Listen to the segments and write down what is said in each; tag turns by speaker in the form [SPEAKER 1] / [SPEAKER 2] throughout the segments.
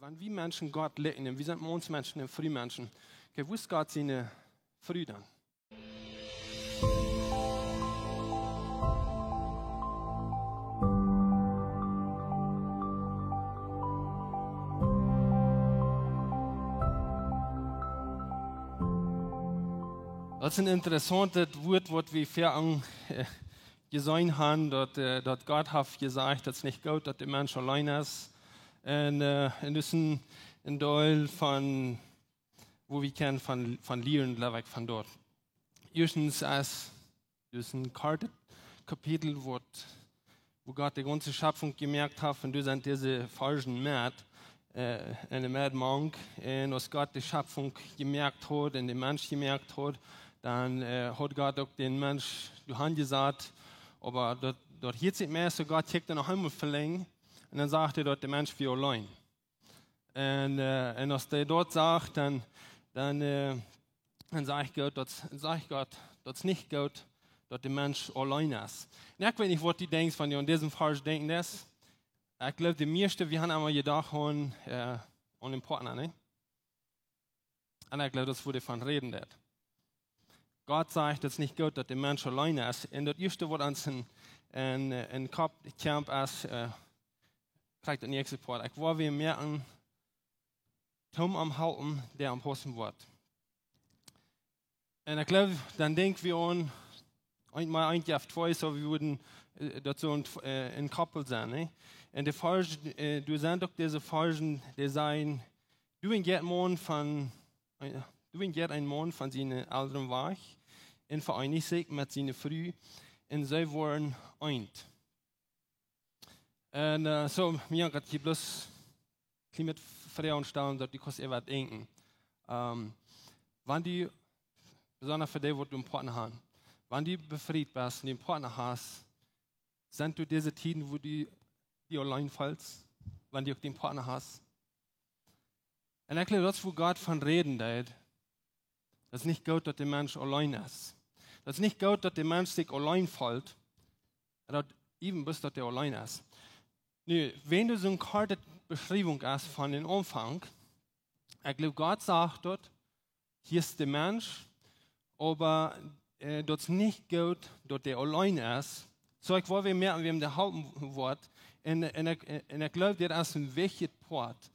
[SPEAKER 1] wenn wir Menschen Gott leugnen, wir sind uns Menschen und Frühmenschen, wo ist Gott seine Früh dann? Das ist ein interessantes Wort, was wir vorhin gesehen haben, dass Gott hat gesagt, dass es nicht gut, dass der Mensch allein ist. Und das ist ein Teil von, wo wir kennen, von Lehren, weg von dort. Erstens, das ist ein Kapitel, wo Gott die ganze Schöpfung gemerkt hat, und du sind diese falschen Mäd, eine Mädmonk, und als Gott die Schöpfung gemerkt hat und den Mensch gemerkt hat, dann hat Gott auch den Mensch gesagt, aber dort jetzt nicht mehr, so Gott checkt noch einmal verlängern, und dann sagt er dort, der Mensch wie allein. Und als der dort sagt, dann sage ich Gott, das ist nicht gut, dass der Mensch allein ist. Und ich weiß nicht, was du denkst, wenn du an diesem falsch denken lässt. Ich glaube, die meisten, wir haben einmal gedacht an den Partner, ne? Und ich glaube, das wurde von reden wird. Gott sagt, es ist nicht gut, dass der Mensch allein ist. Und das erste, was uns in den Kopf kommt, ist, kriegt der nächste Part. Ich wollte merken, Tom am Halten, der am Posten wird. Und ich glaube, dann denken wir an, einmal eigentlich auf zwei, so wir würden dazu ein Koppel sein. Ne? Und die Falschen, du sind doch diese Falschen, die sagen, du willst ein Mann von seinen Eltern weg und vereinigt sich mit seinen Früh und sie waren eint. Und so, mir hat ich bloß mit Frauen stellen, dass die kannst etwas denken. Wenn die, besonders für die, wo du einen Partner hast, wenn du befriedigt bist und einen Partner hast, sind du diese Tiden, wo du allein fällst, wenn du auch den Partner hast. Und ich glaube, das, wo Gott von reden wird, das ist nicht gut, dass der Mensch allein ist. Das ist nicht gut, dass der Mensch sich allein fällt, oder eben bis, dass er allein ist. Nee, wenn du so eine karte Beschreibung hast von dem Anfang, ich glaube, Gott sagt dort, hier ist der Mensch, aber das ist nicht gut, dass der allein ist. So, ich wollte merken, wir haben das Hauptwort, und ich glaube, das ist ein wichtiger Part,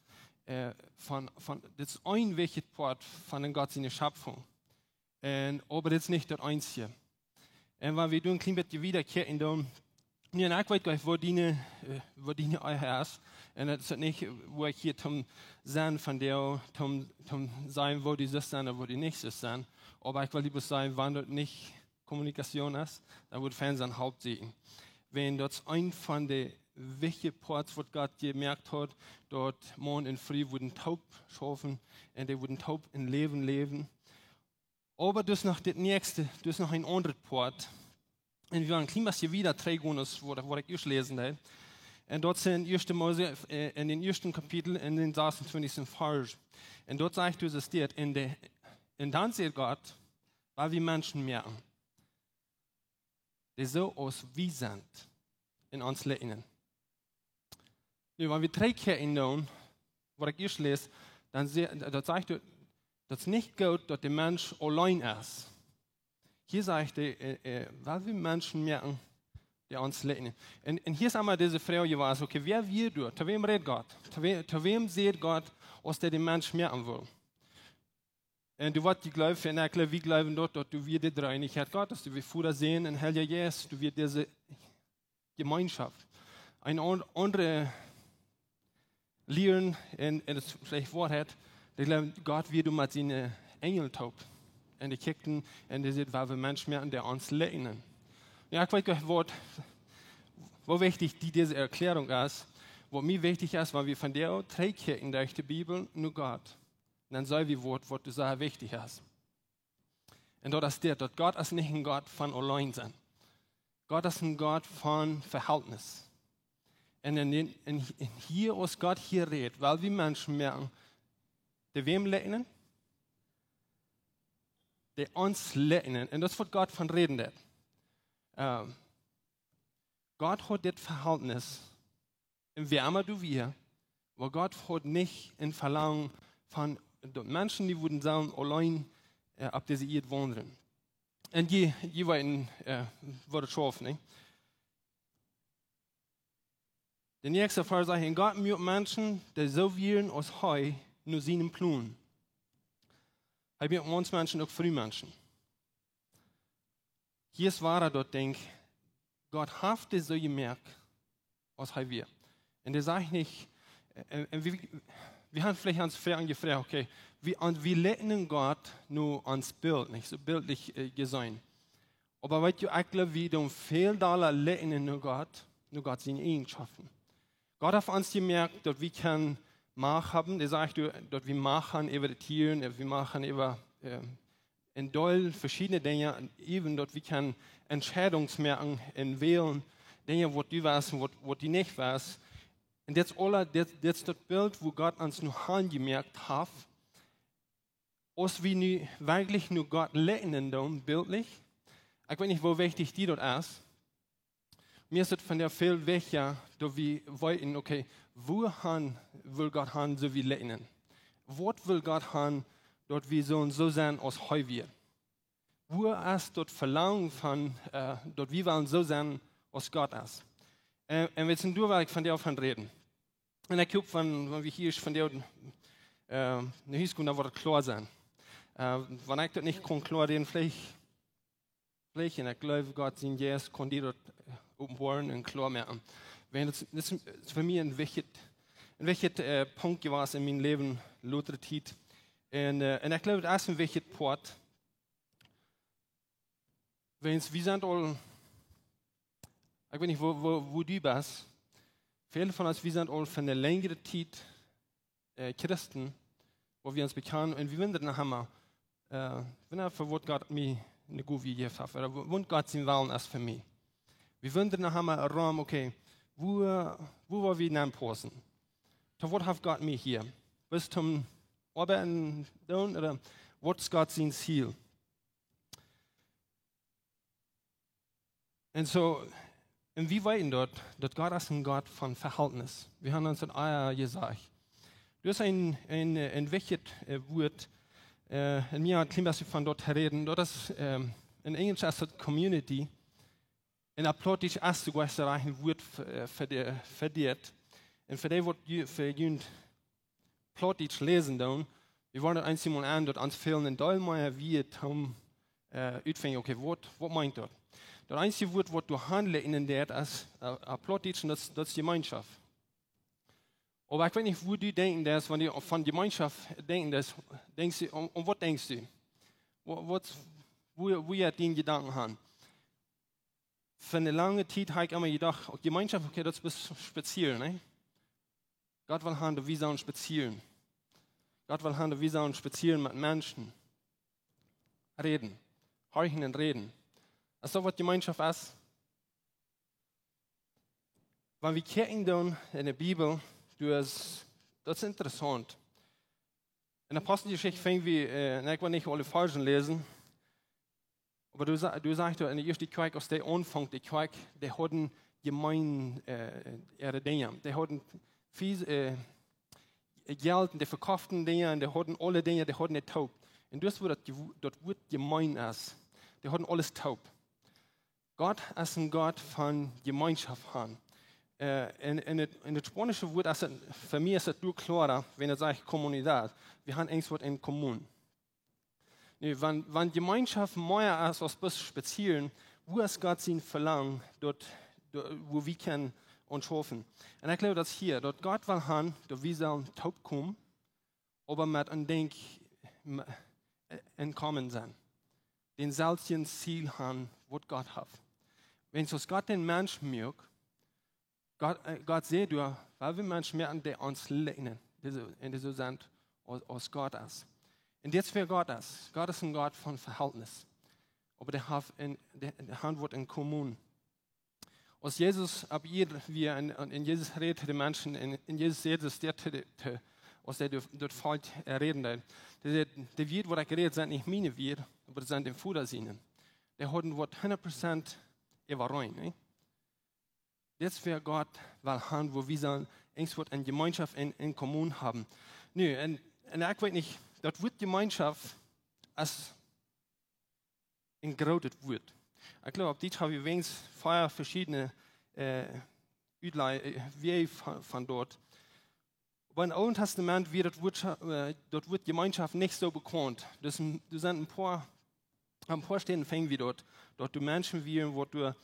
[SPEAKER 1] das ist ein wichtiger Part von Gott seiner Schöpfung. Aber das ist nicht das Einzige. Und wenn wir ein klein bisschen wiederkehren, dann, ja, ich weiß gar nicht, wo die euch ist. Und das ist nicht, wo ich hier zum sein von der, zum sein, wo die so sind oder wo die nicht so sind. Aber ich will lieber sagen, wenn das nicht Kommunikation ist, dann wird Fernsehen hauptsächlich. Wenn das ein von den wichtigen Parts, was Gott gemerkt hat, dort morgen und früh wurden taub schaffen und die wurden taub im Leben leben. Aber das ist noch das nächste, das ist noch ein anderer Part. Und wir werden ein bisschen wieder trägen, wo ich erst lesen will. Und dort sind in 1. Mose, in den ersten Kapitel, in den 26. Vers. Und dort sagt es steht, und dann sieht Gott, weil wir Menschen merken, die so aus wie sind in uns Leben. Wenn wir drei Kirchen tun, wo ich erst lese, dann sagt er, das ist nicht gut, dass der Mensch allein ist. Hier sagt er, weil wir Menschen merken, die uns leben. Und hier ist einmal diese Frage gewesen, okay, wer wir du? Zu wem redet Gott? Zu wem sieht Gott, was der den Mensch merken will? Und du wirst die glauben, wir glauben dort, dass du wir die Dreieinigkeit Gottes, du wir Vater sehen in Heiliger Geist, du wir diese Gemeinschaft. Ein andere Lehren, und das vielleicht Wort hat, die glauben, Gott wird du mit seinen Engeln taub. Und die kicken, und die sehen, weil wir Menschen merken, die uns lehnen. Ja, ich weiß gar nicht, wo wichtig diese Erklärung ist, wo mir wichtig ist, weil wir von der trägt in der Bibel nur Gott. Und dann soll wir Wort, was du sagst, wichtig ist. Und dort ist dass Gott ist nicht ein Gott von allein sein. Gott ist ein Gott von Verhältnis. Und hier, was Gott hier redet, weil wir Menschen merken, die wem lehnen? Die uns lehnen. Und das wird Gott von reden wird. Gott hat das Verhältnis, im wärmer du wir, Weil Gott hat nicht ein Verlangen von Menschen, die würden sagen, allein ab dieser Erde wandern. Und je weiter wird es schaffen. Ne? Der nächste Fall sagt, Gott mit Menschen, die so wären als Heu, nur seinen Plan. Er mit uns Menschen auch früh Menschen. Hier ist wahrer, dort denk, Gott hat das so gemerkt, als er wir. Und er sagt nicht, wir haben vielleicht uns früher gefragt, okay, wir leiten Gott nur ans Bild, nicht so bildlich gesehen. Aber weißt du, ich glaube, wir tun viel Dollar leiten nur Gott seine Eigenschaften. Gott hat uns gemerkt, dass wir können Macht haben, er sagt, dass wir Macht haben über die Tiere, wir machen über in Doll verschiedene Dinge, eben dort wir können Entscheidungsmerken wählen, Dinge, wo du weißt und wo du nicht weißt. Und das ist das Bild, wo Gott uns nur angemerkt hat, als wir nu wirklich nur Gott lernen, bildlich. Ich weiß nicht, wo wichtig die dort ist. Mir ist es von der viel wichtiger, dass wir wollten, okay, wo will Gott haben, so wie lernen? Was will Gott haben, dort wir sollen so sein, als heu wir? Wo ist dort Verlangen von, dort wir wollen so sein, als Gott ist? Und wir sind durch, von der von reden. Und ich glaube, wenn wir hier von der eine Hieskunde, da wird es klar sein. Wenn ich das nicht klar reden, vielleicht, und ich glaube, Gott sein Jesus kann die dort openbaren und klar machen. Das ist für mich ein wichtiger Punkt gewesen in meinem Leben, lauter Zeit. Und ich glaube, das ist ein wichtiger Punkt. Wir sind all, ich weiß nicht, wo du bist. Viele von uns, wir sind all von der längeren Zeit Christen, wo wir uns bekennen. Und wir wundern nachher, wenn er für Gott mir eine gute Idee hat, oder wo Gott sein Willen ist für mich. Wir wundern nachher, okay, wo war wir in passen? Zu was hat Gott mich hier? Was zum Arbeiten tun, oder was ist Gott sein Ziel? Und so, und wir weiten dort, dass Gott ist ein Gott von Verhältnis. Wir haben uns in Eier gesagt. Das ist ein wichtiges Wort, und mir hat ein bisschen von dort reden. Das ist in Englisch ist das Community. In der Plottisch ist sogar ein Wort verdient. Und für die, die für jünd Plottisch lesen, dann, wir wollen einmal an, dort ans Fehlen in Dolmeier, wie es utfängt, okay, was meint das? Das einzige Wort, was du handeln in der ist, Plottisch, das ist Gemeinschaft. Aber ich weiß nicht, wo du denkst, dass, wenn du von Gemeinschaft denkst, denkst du, was denkst du? Wo ihr den Gedanken haben? Für eine lange Zeit habe ich immer gedacht, Gemeinschaft, okay, das ist speziell, ne? Gott will haben, wir sollen spazieren. Gott will haben, wir sollen spazieren mit Menschen. Reden. Horchen und reden. Ist das, was Gemeinschaft ist? Wenn wir gucken dann in der Bibel, das ist interessant. In der Apostelgeschichte fängt wir, ich will nicht alle Versen lesen, aber du sagst in der ersten Kirche, aus der Anfang der Kirche, die hatten gemein ihre Dinge. Die hatten viel Geld, die verkauften Dinge, die hatten alle Dinge, die hatten nicht taub. Und das, wo das Wort gemein ist, die hatten alles taub. Gott ist ein Gott von Gemeinschaft. In das spanische Wort, für mich ist es nur klarer, wenn er sagt Kommunität. Wir haben irgendwas in Kommun. Nee, wenn Gemeinschaft mehr ist als etwas speziell, wo ist Gott sein Verlangen, dort, wo wir können uns schaffen. Und ich glaube, dass hier, dort Gott will haben, dass wir sollen taub kommen, aber mit einem Denk in Kommen sein. Den selben Ziel haben, was Gott hat. Wenn es Gott den Menschen mögt, Gott sieht, weil wir Menschen merken, die uns lehnen, die so sind, als Gott ist. Und jetzt wer Gott ist. Gott ist ein Gott von Verhältnis. Aber der hat Wort in Kommun. Als Jesus, wie in Jesus redet die Menschen, in Jesus redet als der dort folgt, reden. Der wird, was geredet, sind nicht meine wir, aber das sind die Vater seinen. Der hat ein Wort 100% überrein. Ne? Jetzt wer Gott will haben, wo wir sollen irgendwas wird eine Gemeinschaft in Kommunen haben. Nö, und ich weiß nicht, dort wird Gemeinschaft als ein großes Wort. Ich glaube, auf die habe ich wenigstens verschiedene Wege von dort. Aber im Alten Testament wird dort wird Gemeinschaft nicht so bekannt. Das sind ein paar Stellen fängen wir dort die Menschen wir, wo du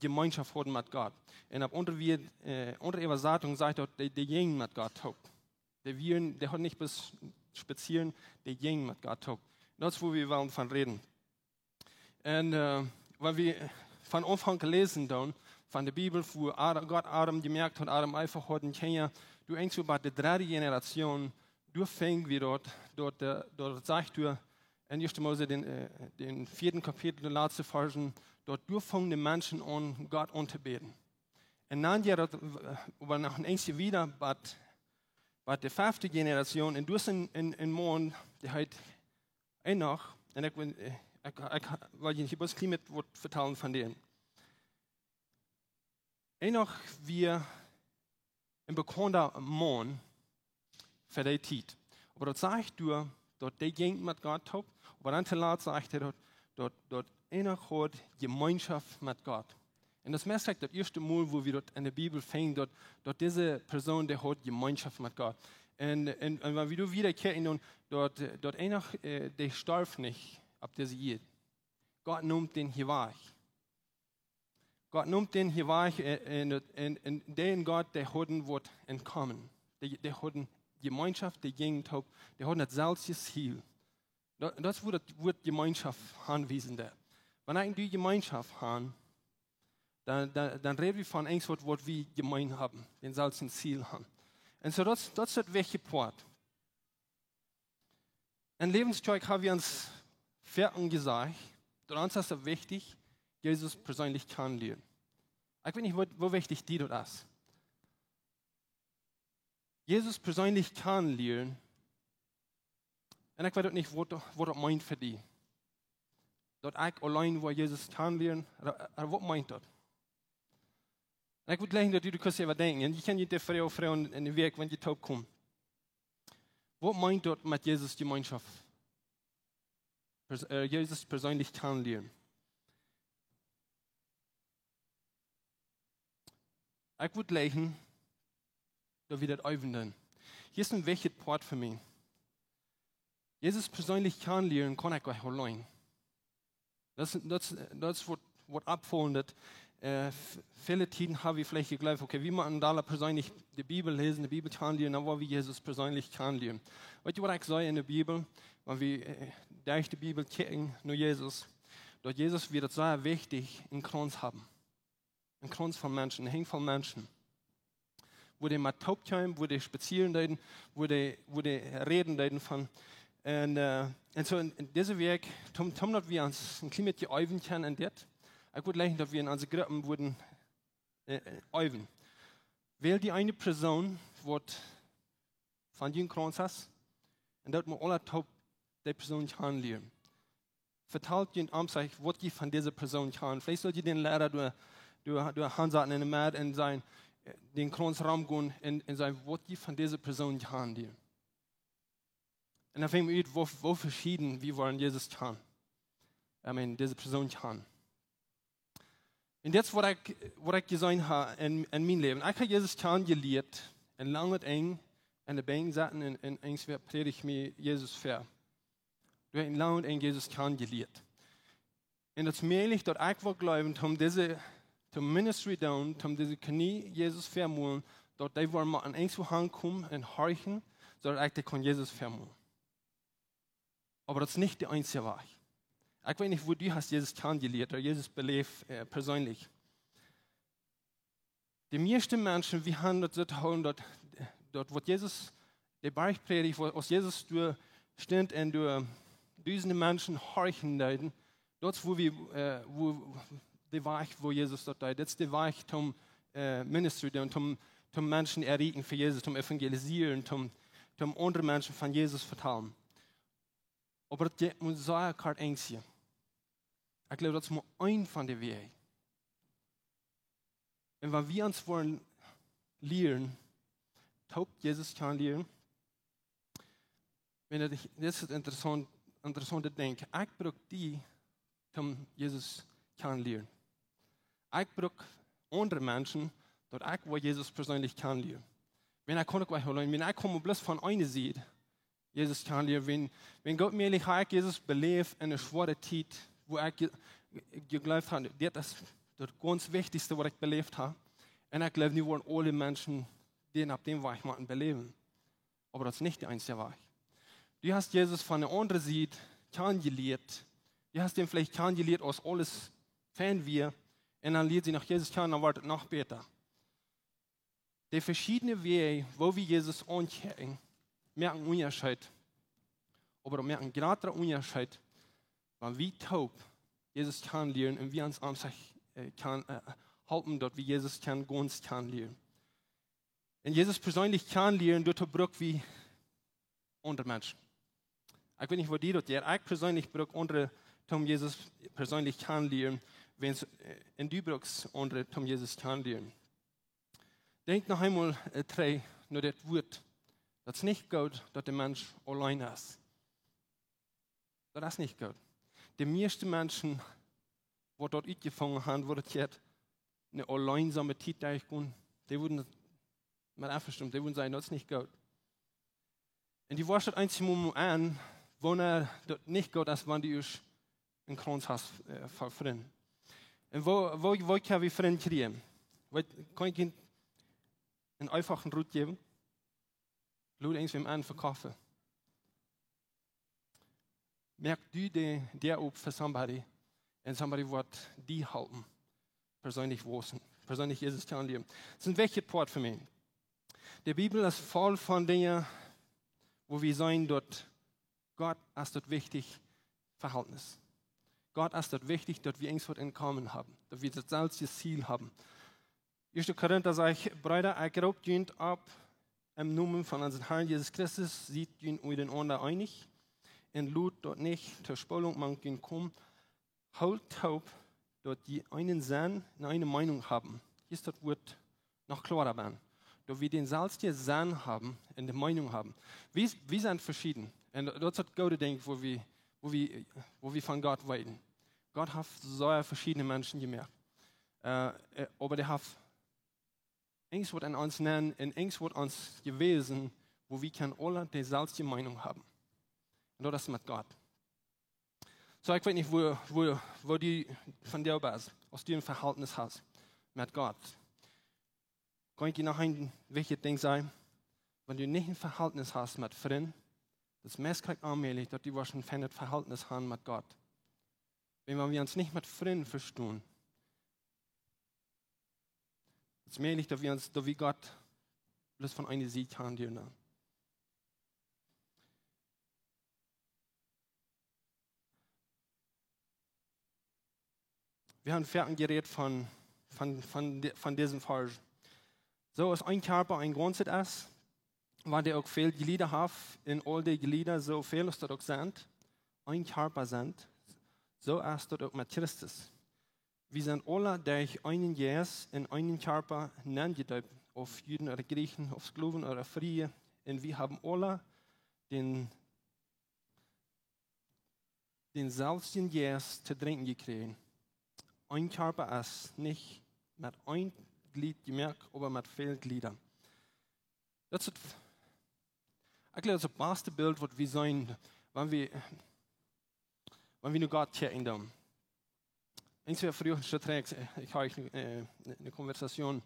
[SPEAKER 1] Gemeinschaft haben mit Gott. Und ab unter Übersetzung sagt dort, die gehen mit Gott hat. Der hat nicht bis speziell, die gehen mit Gott hat. Das ist, wo wir wollen von reden. Und weil wir von Anfang gelesen haben, von der Bibel, wo Gott Adam gemerkt hat, Adam einfach hat ein Kind, du denkst über die dritte Generation, du fängst wir dort sagt du, in 1. Mose, den 4. Kapitel, den letzten Versen, dort fangen die Menschen an, Gott anzubeten. Und dann, aber nach einem Jahr wieder, bei der 5. Generation, und du hast einen Mann, der hat noch, und weil ich nicht das Klima vertellen von denen. Noch wir ein bekannter Mann für die Zeit. Aber dort sagt du, dort die ging mit Gott hat, aber dann sagt er, dort noch hat Gemeinschaft mit Gott. Und das merkt das erste Mal, wo wir dort in der Bibel finden, dort diese Person, der hat Gemeinschaft mit Gott. Und wenn wir wieder kehren, dort noch, der starb nicht ab dieser Ehe. Gott nimmt den hier weg. Gott nimmt den hier weg und den Gott, der hat ein Wort entkommen. Der hat eine Gemeinschaft, der ging top, der hat ein selbstes Ziel. Das wird Gemeinschaft anwesend. Wenn wir die Gemeinschaft haben, dann reden wir von etwas, was wir gemein haben, den selbsten Ziel haben. Und so das ist weggeport. In Lebenszeug haben wir uns fertig gesagt, uns ist es wichtig, Jesus persönlich kennenlernen. Ich weiß nicht, wo wichtig die dort ist. Jesus persönlich kennenlernen, und ich weiß nicht, was meint für die. Dort ich allein, wo Jesus kennenlernen, was meint das? Und ich würde gleich, dass du kannst ja denken, und ich kann jede Frau in den Weg, wenn die taub kommen. Was meint dort mit Jesus Gemeinschaft? Jesus persönlich kennenlernen. Ich würde legen, da wird das öffnen. Hier ist ein wichtiges Part für mich. Jesus persönlich kennenlernen kann ich euch allein. Das wird abfallen. Viele Tiden habe ich vielleicht geglaubt, okay, wie man da persönlich die Bibel lesen, die Bibel kennenlernen, dann wollen wir Jesus persönlich kennenlernen. Weißt du, was ich sage in der Bibel? Wenn wir durch die Bibel kicken, nur Jesus, dort Jesus wird es sehr wichtig, einen Kranz haben. Ein Kranz von Menschen, ein Hang von Menschen. Wo die mit Taubtime, wo die spazieren reden, wo die reden reden von. Und so in diesem Weg, dass wir uns ein Klima geüben können in das. Ich würde leichen, dass wir in unseren Gruppen würden üben. Weil die eine Person wird von den Kranz hast, und dort muss alle taub die Person kennenlernen. Verteilt den Amtszeit, was die von dieser Person kann. Vielleicht sollte den Lehrer du Hansaten in der Mad und den Kranzraum gehen und sagen, was die von dieser Person kann. Und dann fängt man an, wo verschieden wir wollen Jesus kann. Diese Person kann. Und jetzt, was ich gesehen habe in meinem Leben, ich habe Jesus kennengelernt, und lange und eng, in der Bank saßen und irgendwie predige ich mir Jesus vor. Du hast lange und eng Jesus kennengelernt. Und das merke dass ich will glauben, zum Ministry down, diese Knie Jesus vermuten, dort die wollen mal an irgendwo ankommen und horchen, sondern ich kann Jesus vermuten. Aber das ist nicht der einzige Weg. Ich weiß nicht, wo du hast Jesus kennengelernt oder Jesus belebt persönlich. Die meisten Menschen, wir haben das so tun, dort wo Jesus, der Bergpredigt, wo aus Jesus steht und diese Menschen horchen, dort wo der Weg, wo Jesus dort ist, das ist der Weg zum Ministry, zum Menschen erreichen für Jesus, zum Evangelisieren, zum anderen Menschen von Jesus vertrauen. Aber das muss sagen, kein einziger. Ich glaube, das ist nur ein von den Wegen. Und wenn wir uns wollen lernen, taub Jesus kennenlernen. Das ist interessant denk. Ik bruk die om Jesus kennenlernen. Ik bruk andere mensen dat ik wil Jesus persoonlijk kennenlernen. Wenn ik kon ook wel holen, wenn ik kom bloß von einer Seite Jesus kennenlernen, wenn Gott mir ich Jesus beleef in eine schwere Zeit, wo ich geglaubt habe, das ist das ganz Wichtigste, was ich belebt habe. Und ich glaube, nicht wollen alle Menschen den ab dem Weg machen beleben. Aber das ist nicht der einzige Weg. Du hast Jesus von der anderen Seite kennengelernt. Du hast ihn vielleicht kennengelernt aus alles Fan wir. Und dann lernt sie nach Jesus kennen und wartet noch später. Die verschiedenen Wege, wo wir Jesus ankennen, merken Unterschied. Aber merken gerade den Unterschied, wenn wir taub Jesus kennenlernen und wir uns einfach halten, dort wie Jesus ganz kennenlernen. Und Jesus persönlich kennenlernen, dort braucht wie andere Menschen. Ich weiß nicht, wo die dort sind. Ich persönlich brauche andere, um Jesus persönlich kennenlernen, wenn es in du brauchst andere, um Jesus kennenlernen. Denk noch einmal nur das Wort. Das ist nicht gut, dass der Mensch allein ist. Das ist nicht gut. Die meisten Menschen, die dort angefangen haben, wo das jetzt eine alleinsame Zeit durchgehen, die würden mal einverstimmt, die würden sagen, das ist nicht gut. Und die warst das einzige Moment an, wo das nicht gut ist, wenn die euch in Krankenhaus verfrennen. Und wo kann wir Freunde kriegen? Kann ich ihnen einen einfachen Route geben? Lade irgendwem an verkaufen. Merkt du der op für somebody und somebody wird die halten. Persönlich wissen. Persönlich Jesus kennenlernen. Das ist ein wichtiges Wort für mich. Die Bibel ist voll von Dingen, wo wir sagen, dort Gott ist dort wichtig, Verhältnis. Gott ist dort wichtig, dass wir irgendwas in Common haben. Dass wir das selbe Ziel haben. 1. Korinther sagt, Brüder, ich glaube, jünt ab im Namen von unserem Herrn Jesus Christus, sieht jünt miteinander einig. Und lud dort nicht zur Spaltung manchen kommen. Halt taub, dort die einen Sinn und eine Meinung haben. Hier ist das Wort noch klarer werden. Dort wir den selbsten Sinn haben und die Meinung haben. Wir sind verschieden. Und dort ist das gute Ding, wo wir von Gott weiten. Gott hat so verschiedene Menschen gemerkt. Aber der hat irgendwas an uns nennen und irgendwas an uns gewesen, wo wir alle dieselbe Meinung haben. Und das ist mit Gott. So, ich weiß nicht, wo die von dir bist, was du ein Verhältnis hast mit Gott. Kann ich dir noch ein wichtiges Ding sagen? Wenn du nicht ein Verhältnis hast mit Freunden, das meiste allmählich, dass die wahrscheinlich ein Verhältnis haben mit Gott. Wenn wir uns nicht mit Freunden verstehen, das ist möglich, dass wir uns, wie Gott, bloß von einer Seite handeln. Wir haben fertig geredet von diesem Fall. So ist ein Körper ein Ganzes ist, weil der auch viele Glieder hat, in all die Glieder so viel, dass das auch sind, ein Körper sind, so ist das auch mit Christus. Wir sind alle durch einen Jesus in einen Körper hineingetaucht, auf Juden oder Griechen, auf Sklaven oder Freie, und wir haben alle den selbsten Jesus zu trinken gekriegt. Ein Körper ist nicht mit ein Glied gemerkt, aber mit vielen Gliedern. Das ist, ich glaube, das ist das beste Bild, was wir sehen, wenn wir nur Gott kennen. Eins war früher schon trägt, ich habe eine Konversation,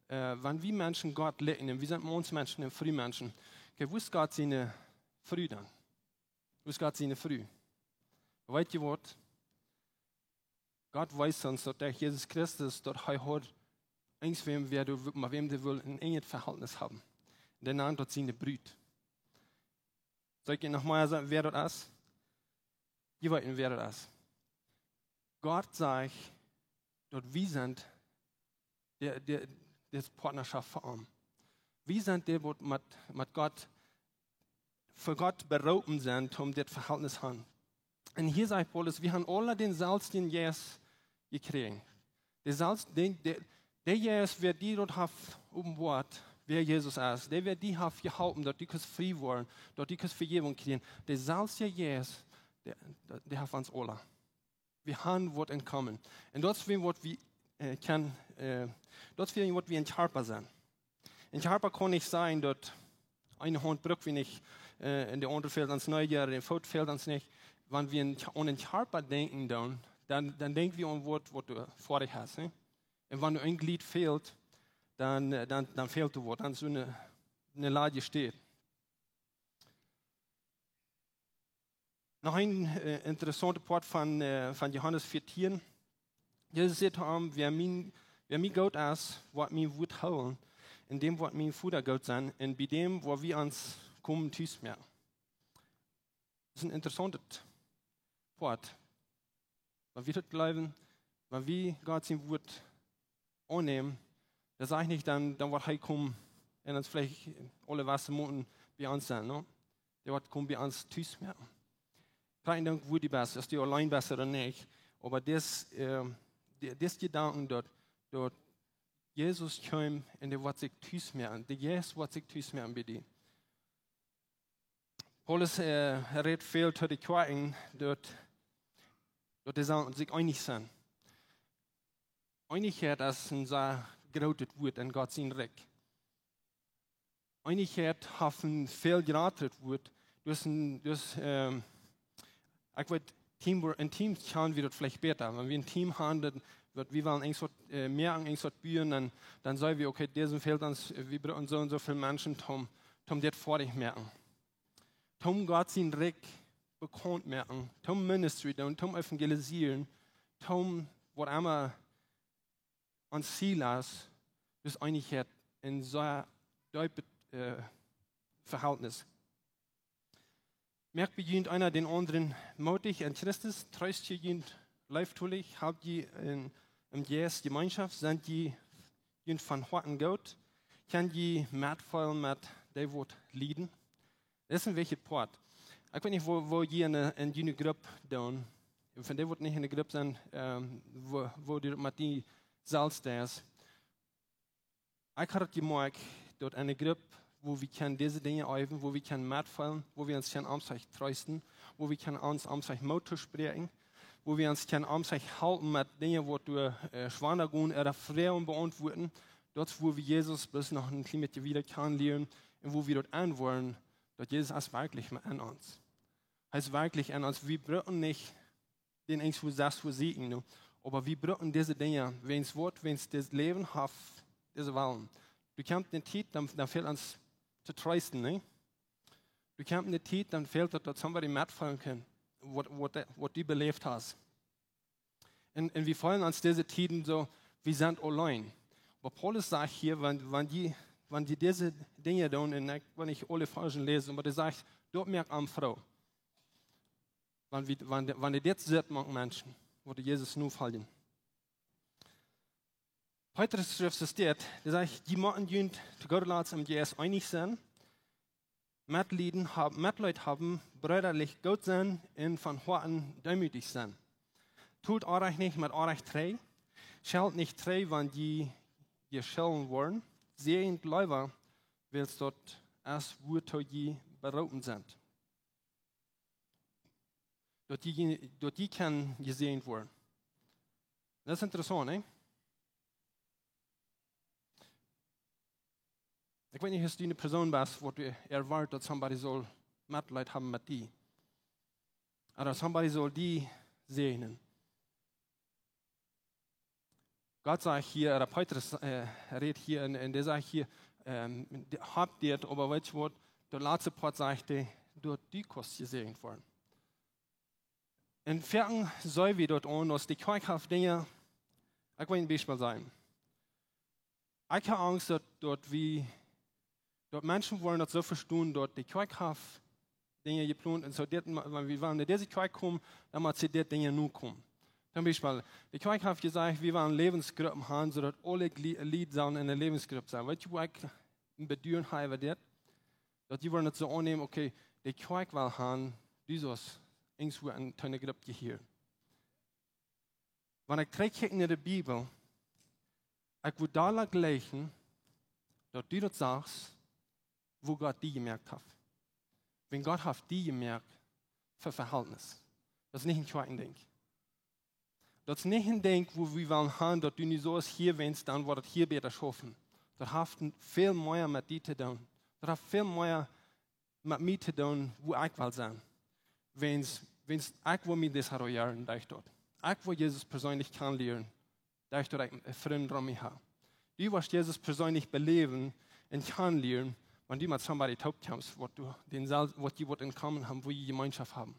[SPEAKER 1] wenn wir Menschen Gott lehren, wir sind Mondsmenschen und Frühmenschen, wo ist Gott seine Früh dann? Wo ist Gott seine Früh? Weißt ihr was? Gott weiß uns, dass der Jesus Christus, dass er hat, mit wem der will, ein enges Verhältnis haben. Der Name dort seine Brüder. Soll ich Ihnen nochmal sagen, wer das ist? Ihr wollt wer das ist. Gott sagt, dass wir sind das Partnerschaft für ihn. Wir sind die, die mit Gott, für Gott berauben sind, um das Verhältnis zu haben. Und hier sagt Paulus, wir haben alle den selbsten Jesus gekriegt. Der Jesus, wer die dort hat, oben Wort, wer Jesus ist, der wird die haben geholfen, dass die frei werden, dass die Vergebung kriegen. Der salzige Jesus, der hat uns alle. Wir haben was entkommen. Und das wird wir wird wie ein Charper sein. Ein Charper kann nicht sein, dass eine Hand brückt wie nicht, in der andere fällt ans Neujahr, der Foot fällt ans nicht. Wenn wir an einen Charper denken, dann denken wir an was du vor dich hast. Ne? Und wenn du ein Glied fehlt, dann fehlt du was, dann so eine Lage steht. Noch ein interessanter Part von Johannes 14. Jesus sagt, wer mir Gott ist, wird mir Wut holen, in dem wird mir Futter Gott sein, und bei dem, wo wir uns kommen, tüß mehr. Das ist ein interessanter Part. Wenn wir das glauben, wenn wir Gott sein Wort annehmen, dann sage ich nicht, dann wird er kommen und uns vielleicht alle Wassermonate bei uns sein. No? Der wird kommen bei uns tüß mehr. Kein Dank, wo die besser ist, die allein besser oder nicht. Aber das Gedanken dort Jesus kommt und der wird sich tüß mehr. Der Jesus wird sich tüß mehr bei dir. Paulus redet viel zu den Kirchen, dort die sich einig sind. Einigkeit ist ein sehr großes Wort in Gott sein Reich. Einigkeit hat ein viel geratet Wort. Ich weiß, in Teams schauen wir das vielleicht besser. Wenn wir ein Team haben, wir wollen mehr an irgendwas bühren, dann sagen wir, okay, diesen fehlt uns, wir brauchen so und so viele Menschen, um das vor dich merken. Um Gott sein Reich bekannt merken, um Ministry, um evangelisieren, was immer ans Ziel ist, das Einigkeit in so einem Verhältnis. Merkt beginnt einer den anderen mutig und Christus, treust ihr leibtulich, habt ihr im Jesus Gemeinschaft, sind die von Horten Gott, kann die mitvoll mit dem Wort lieben. Das ist ein welcher Port. Ich weiß nicht, wo ihr in eine Gruppe tun. Von dem wird nicht in eine Gruppe sein, wo die mit die Salz da ist. Ich habe gemerkt, dort eine Gruppe, wo wir diese Dinge üben, wo wir mitfallen, wo wir uns amtlich trösten, wo wir uns amtlich Mut sprechen, wo wir uns amtlich halten mit Dingen, wo du schwanger gehen oder Fragen beantworten, dort, wo wir Jesus bis noch ein bisschen wieder kennenlernen und wo wir dort anwollen, dort Jesus ist wirklich an uns. Er ist wirklich an uns. Wir brauchen nicht den irgendwo das für siegen, aber wir brauchen diese Dinge, wenn es Wort, wenn es das Leben hat, diese Wahlen. Du kannst nicht Zeit, dann fehlt uns zu trösten, ne? Du kannst nicht Zeit, dann fehlt es, dass somebody mitfallen kann, was du belebt hast. Und wir fallen uns diese Tiden so, wir sind allein. Aber Paulus sagt hier, wenn die diese Dinge tun, und wenn ich alle Versen lese, aber der sagt, dort merkt am Frau. Wenn die jetzt sieht, manche Menschen, wo die Jesus nur fallen. Heute ist Schrift steht, der sagt, die machen zu Gott lassen, Jesus einig sein, Mitleute haben, brüderlich Gott sein und von Horten demütig sein. Tut euch nicht mit euch treu, schalt nicht treu, wenn die gescholten wollen, sehend Läufer, willst dort erst wo die beraten sind. Dort die kann gesehen werden. Das ist interessant, ne? Ich weiß nicht, dass du eine Person bist, wo du erwartest, dass somebody soll Mitleid haben mit dir. Oder somebody soll die segnen. Gott sagt hier, oder Petrus redet hier, und der sagt hier, habt ihr, aber welches Wort, der letzte Part sagt, dort die Kost gesegnet worden. In Vierten soll wir dort an, dass die Kirchhoff Dinge, ich will ein Beispiel sein. Ich habe Angst, dass dort Menschen wollen das so verstehen, dort die Kirchhoff Dinge geplant und so, wenn wir in diese Kirche kommen, dann muss die Dinge nur kommen. Zum Beispiel, die Kirche hat gesagt, wir wollen Lebensgruppen haben, sodass alle Lied sollen in der Lebensgruppe sein. Weißt du, was ich ein Bedürfnis habe, dass die wollen das so annehmen, okay, die Kirche will haben, dieses irgendwo in eine Gruppe hier. Wenn ich träge in der Bibel, ich würde da lesen, dass du das sagst, wo Gott die gemerkt hat. Wenn Gott hat die gemerkt für Verhältnis. Das ist nicht ein zweiten Ding. Das ist nicht ein Ding, wo wir wollen haben, dass du nicht so ist hier, wenn es dann wird hier besser schaffen. Das hat viel mehr mit dir zu tun. Das hat viel mehr mit mir zu tun, wo ich will sein. Wenn ich will mir das herumjahren, durch dort. Ich will Jesus persönlich kennenlernen, durch dort einen Freund um mich habe. Du wirst Jesus persönlich beleben und kennenlernen, wenn du mit jemandem taub kommst, was die in Common haben, wo die Gemeinschaft haben.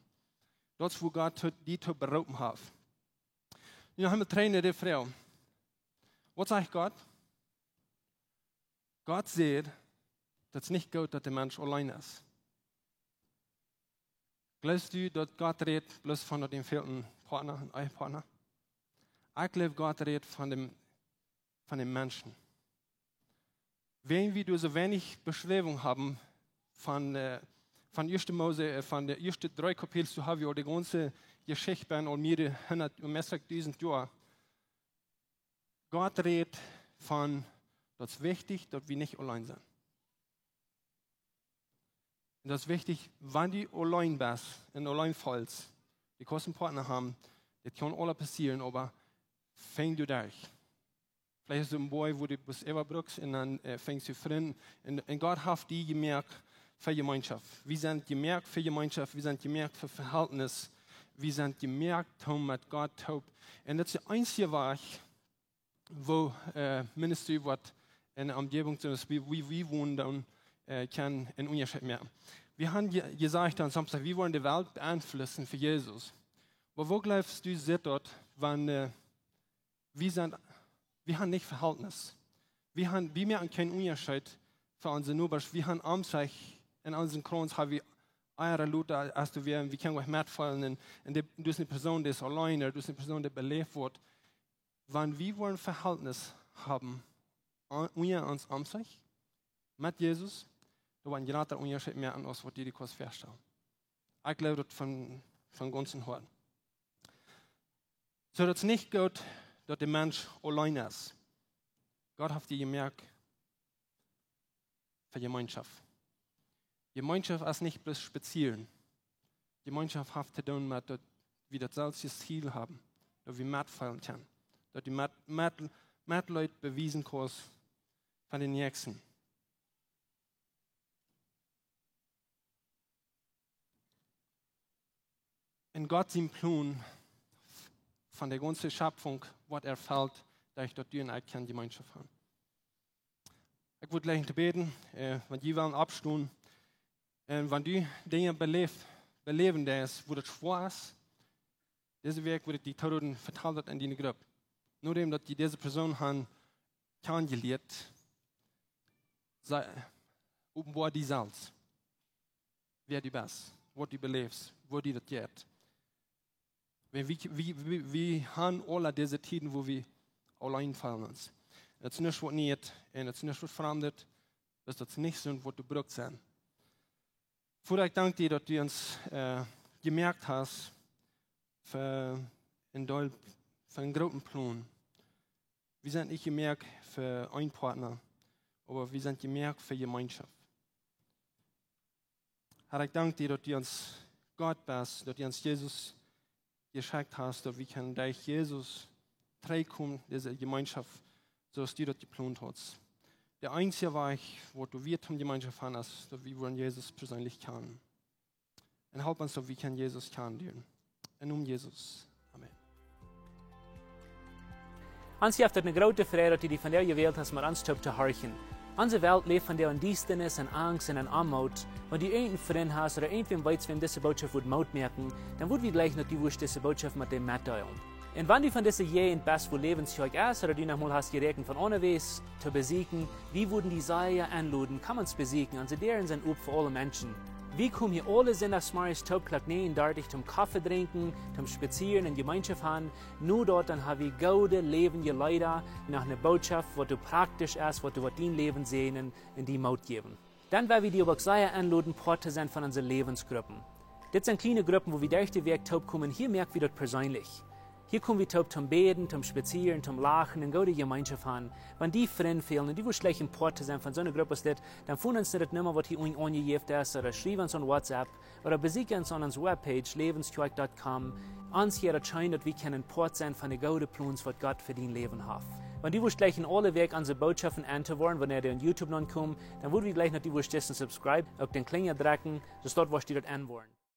[SPEAKER 1] Das ist, wo Gott die zu berufen hat. Und dann haben wir Trainer der Frau. Was sagt Gott? Gott sieht, dass es nicht gut, dass der Mensch allein ist. Glaubst du, dass Gott redet bloß von dem fehlenden Partner, einem Ehepartner? Ich glaube, Gott redet von dem Menschen. Wenn wir so wenig Beschreibung haben von 1. Mose, von der ersten 3 Kapitel zu haben, wir die ganze Geschichte und mehrere 100.000 Jahre. Gott redet von, das ist wichtig, dass wir nicht allein sind. Und das ist wichtig, wenn du allein bist und allein fällst, die kannst einen Partner haben, das kann alles passieren, aber fäng du durch. Vielleicht ist du ein Boy, wo du bis Eva brauchst und dann fängst du Freunde. Und Gott hat die gemerkt für Gemeinschaft. Wir sind gemerkt für Gemeinschaft, wir sind gemerkt für Verhältnis, wir sind gemerkt, mit Gott taub. Und das ist der einzige Weg, wo Ministry wird in der Umgebung, wie wir wohnen, dann kann einen Unterschied machen. Wir haben gesagt am Samstag, wir wollen die Welt beeinflussen für Jesus. Aber wo glaubst du, sieht dort, wenn wir haben nicht Verhältnis. Wir merken keinen Unterschied für unsere Nachbarn. Wir haben Amtszeit in unseren Kranz, haben wir eure Leute, als wir können euch mitfallen. Und du bist eine Person, die ist alleine, du bist eine Person, die belebt wird. Wenn wir wollen Verhältnis haben, unter uns Amtszeit, mit Jesus, da war ein größerer Unterschied mehr an uns, was die kurz feststellen. Ich glaube das von ganzem Herzen. So, das ist nicht gut, dass der Mensch allein ist. Gott hat die gemerkt für Gemeinschaft. Gemeinschaft ist nicht bloß spazieren. Gemeinschaft hat zu tun mit, dass wir das selbst Ziel haben, dass wir mitfallen können, dass die mit Leute bewiesen können von den Nächsten. In Gott sein Plan von der ganzen Schöpfung, was fällt, dass du und ich keine Gemeinschaft haben. Ich würde gleich beten, wenn die wollen abstehen, wenn du Dinge beleben, wo das schwer ist, diese Weg wurde die Toten verteilt in die Gruppe. Nur dem, dass die diese Person haben kennengelernt, offenbar die selbst. Wer du bist, was du belebst, wo du das geht. Wir haben alle diese Zeiten, wo wir allein fallen uns. Das ist nicht, was nicht, und das ist nicht, was verändert, das ist nicht so, was du brauchst sein. Vater, ich danke dir, dass du uns gemerkt hast, für einen großen Plan. Wir sind nicht gemerkt für einen Partner, aber wir sind gemerkt für Gemeinschaft. Herr, ich danke dir, dass du uns Gott bist, dass du uns Jesus geschenkt hast, dass wir durch Jesus reinkommen, diese Gemeinschaft, so dass du das geplant hast. Der einzige Weg, wo du wir zum Gemeinschaft haben, ist, dass wir Jesus persönlich kennen. Und help uns, dass wir Jesus kennenlernen. In Jesus. Amen.
[SPEAKER 2] Ons heeft het een grote vrede dat u die van jou gewählt hast, met ons te horchen. Onze Welt lebt von der Undienstnis und Angst und Armut. Wenn du irgendeinen Freund hast oder irgendwem weißt, wem diese Botschaft wird Maut merken, dann wird wir gleich noch die Wurst diese Botschaft mit dem mitteilen. Und wenn du von dieser je in best wo lebenszeug ist, oder du noch mal hast gerechnet von unterwegs zu besiegen, wie würden die Seile anladen, kann man es besiegen, also deren sind up für alle Menschen. Wir kommen hier alle sonntagsmorgens Topklock 39 zum Kaffee trinken, zum Spazieren in Gemeinschaft haben. Nur dort dann haben wir gute, lebende Leute nach einer Botschaft, was du praktisch ist, was du dein Leben sehen und die Maut geben. Dann werden wir die aber sehr anladen, Porte sein von unseren Lebensgruppen. Das sind kleine Gruppen, wo wir durch den Weg taub kommen. Hier merken wir das persönlich. Hier kommen wir zum Beten, zum Spazieren, zum Lachen und gute Gemeinschaft haben. Wenn die Freunde fehlen und die schlecht im Port sein von so einer Gruppe ist, dann finden uns nicht nur, was hier angegeben ist, oder schreiben uns an WhatsApp, oder besuchen uns an unserer Webpage, lebenskirk.com. Uns hier erzählen, dass wir können Port sein von den guten Plänen, was Gott für dein Leben hat. Wenn die gleich in alle Weg unsere Botschaften anzuhören, wenn ihr auf YouTube noch kommt, dann würden wir gleich noch die subscribe, auf den Klinger drücken, dass dort was die dort anwollen.